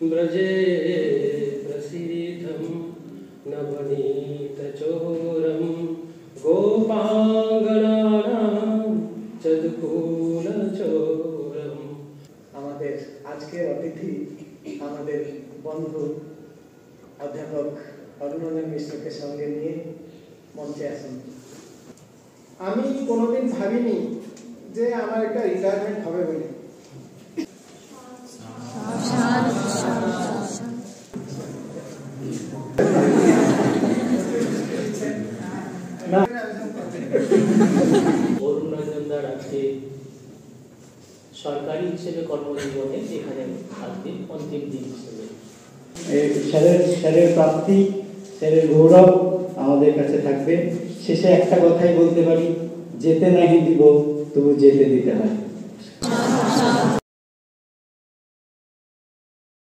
ब्रजे प्रसीदं नवनीतचोरं गोपांगनानां चदकुलचोरं। আমাদের আজকের অতিথি আমাদের বন্ধু অধ্যাপক অভিনন্দন মিশ্রকে সঙ্গে নিয়ে মঞ্চে আসেন। আমি কোনোদিন ভাবিনি যে আমার একটা রিটায়ারমেন্ট হবে বলে। সরকারি হিসেবে কর্মজীবনে এখানে আজকে অন্তিম দিন হিসেবে স্যারের প্রাপ্তি, স্যারের গৌরব আমাদের কাছে থাকবে। শেষে একটা কথাই বলতে পারি, যেতে নাহি দিব তবু যেতে দিতে হয়।